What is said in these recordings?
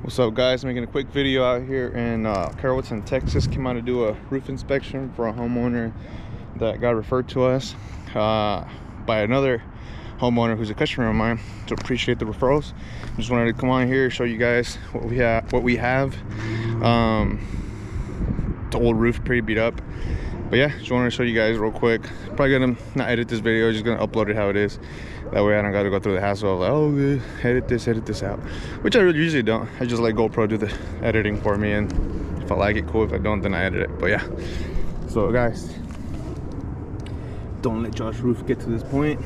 What's up, guys? Making a quick video out here in Carrollton, Texas. Came out to do a roof inspection for a homeowner that got referred to us by another homeowner who's a customer of mine. So appreciate the referrals. Just wanted to come on here, show you guys what we have. The old roof, pretty beat up, but yeah, just wanted to show you guys real quick. Probably gonna not edit this video, just gonna upload it how it is. That way I don't gotta go through the hassle of like, oh, edit this out, which I usually don't. I just let GoPro do the editing for me, and if I like it, cool. If I don't, then I edit it. But yeah, so guys, don't let Josh's roof get to this point.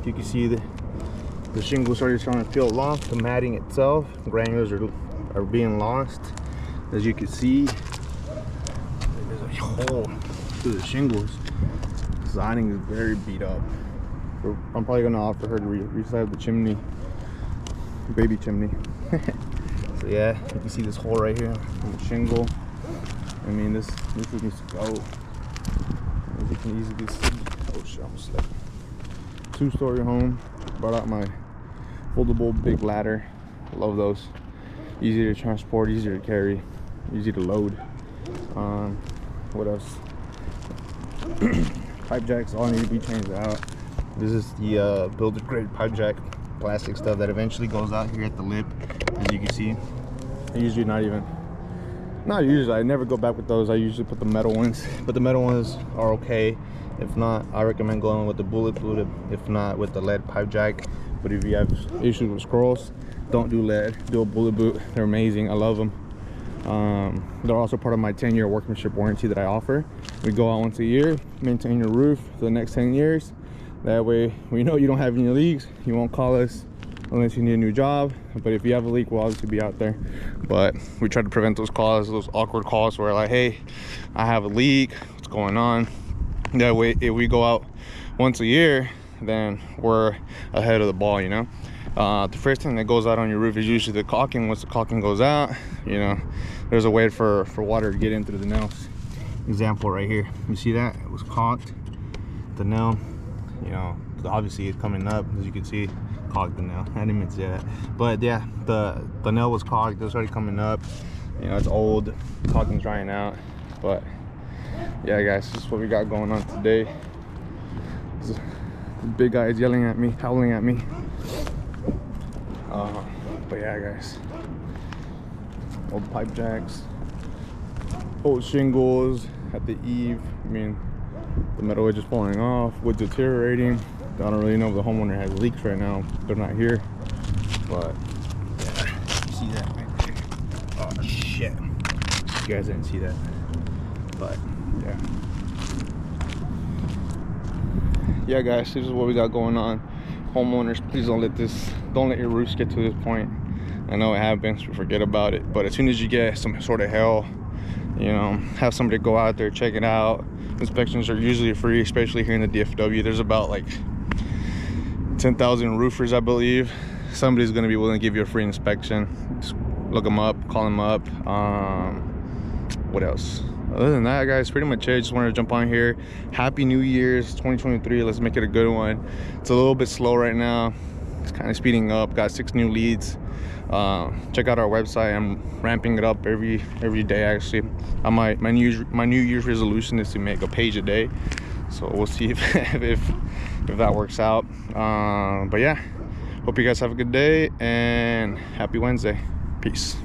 You can see the shingles already starting to peel off. The matting itself, granules are being lost. As you can see, there's a hole through the shingles. The siding is very beat up. I'm probably gonna offer her to reslab the chimney, baby chimney. So yeah, you can see this hole right here on the shingle. I mean, this needs to go. As you can easily see, oh shit, I almost slipped. 2-story home. Brought out my foldable big ladder. Love those. Easy to transport, easy to carry, easy to load. What else? Pipe jacks all need to be changed out. This is the builder grade pipe jack, plastic stuff that eventually goes out here at the lip. As you can see, I usually I never go back with those. I usually put the metal ones, but the metal ones are okay. If not, I recommend going with the bullet boot, if not with the lead pipe jack. But if you have issues with scrolls, don't do lead, do a bullet boot. They're amazing, I love them. They're also part of my 10-year workmanship warranty that I offer. We go out once a year, maintain your roof for the next 10 years. That way we know you don't have any leaks. You won't call us unless you need a new job. But if you have a leak, we'll obviously be out there. But we try to prevent those calls, those awkward calls where like, hey, I have a leak, what's going on? That way, if we go out once a year, then we're ahead of the ball, you know? The first thing that goes out on your roof is usually the caulking. Once the caulking goes out, you know, there's a way for water to get in through the nails. Example right here, you see that? It was caulked. The nail, you know, obviously it's coming up, as you can see, caulked the nail. I didn't even say that. But yeah, the nail was caulked, it was already coming up. You know, it's old, caulking's drying out. But yeah, guys, this is what we got going on today. This big guy is yelling at me, howling at me. But yeah, guys, old pipe jacks, old shingles at the eave. I mean, the metal edge is falling off, wood deteriorating. I don't really know if the homeowner has leaks right now. They're not here, but yeah, you see that right there? Oh shit, you guys didn't see that, but yeah, guys, this is what we got going on. Homeowners, please don't let your roofs get to this point. I know it happens, we forget about it, but as soon as you get some sort of hell, you know, have somebody go out there, check it out. Inspections are usually free, especially here in the DFW. There's about like 10,000 roofers, I believe. Somebody's gonna be willing to give you a free inspection. Just look them up, call them up. What else? Other than that, guys, pretty much it. Just wanted to jump on here. Happy New Year's 2023. Let's make it a good one. It's a little bit slow right now. It's kind of speeding up. Got 6 new leads. Check out our website. I'm ramping it up every day, actually. My New Year's resolution is to make a page a day. So we'll see if that works out. But yeah, hope you guys have a good day and happy Wednesday. Peace.